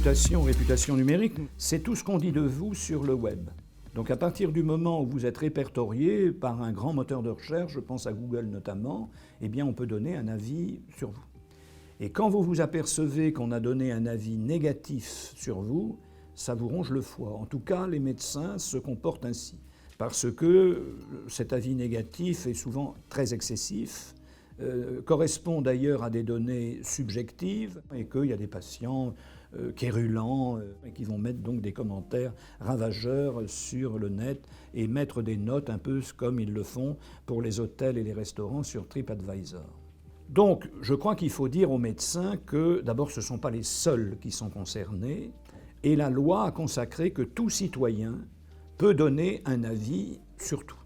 Réputation numérique, c'est tout ce qu'on dit de vous sur le web. Donc à partir du moment où vous êtes répertorié par un grand moteur de recherche, je pense à Google notamment, eh bien on peut donner un avis sur vous. Et quand vous vous apercevez qu'on a donné un avis négatif sur vous, ça vous ronge le foie. En tout cas, les médecins se comportent ainsi. Parce que cet avis négatif est souvent très excessif, correspond d'ailleurs à des données subjectives et qu'il y a des patients quérulents qui vont mettre donc des commentaires ravageurs sur le net et mettre des notes un peu comme ils le font pour les hôtels et les restaurants sur TripAdvisor. Donc je crois qu'il faut dire aux médecins que d'abord ce ne sont pas les seuls qui sont concernés et la loi a consacré que tout citoyen peut donner un avis sur tout.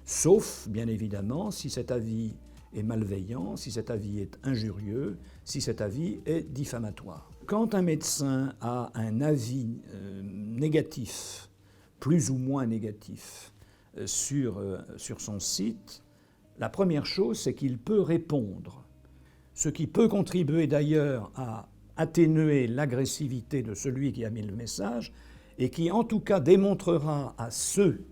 Sauf, bien évidemment, si cet avis est malveillant, si cet avis est injurieux, si cet avis est diffamatoire. Quand un médecin a un avis négatif, plus ou moins négatif, sur son site, la première chose, c'est qu'il peut répondre. Ce qui peut contribuer d'ailleurs à atténuer l'agressivité de celui qui a mis le message et qui en tout cas démontrera à ceux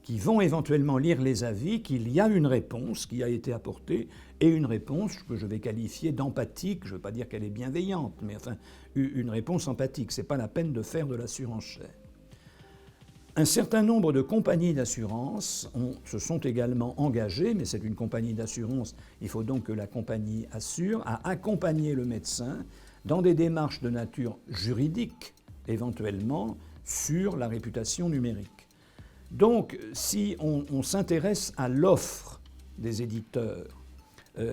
qui vont éventuellement lire les avis qu'il y a une réponse qui a été apportée et une réponse que je vais qualifier d'empathique. Je ne veux pas dire qu'elle est bienveillante, mais enfin une réponse empathique. Ce n'est pas la peine de faire de la surenchère. Un certain nombre de compagnies d'assurance se sont également engagées, mais c'est une compagnie d'assurance, il faut donc que la compagnie assure, à accompagner le médecin dans des démarches de nature juridique, éventuellement, sur la réputation numérique. Donc, si on s'intéresse à l'offre des éditeurs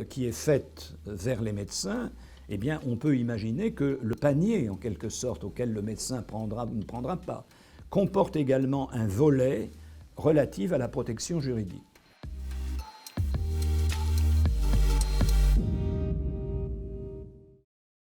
qui est faite vers les médecins, eh bien, on peut imaginer que le panier, en quelque sorte, auquel le médecin prendra ou ne prendra pas, comporte également un volet relatif à la protection juridique.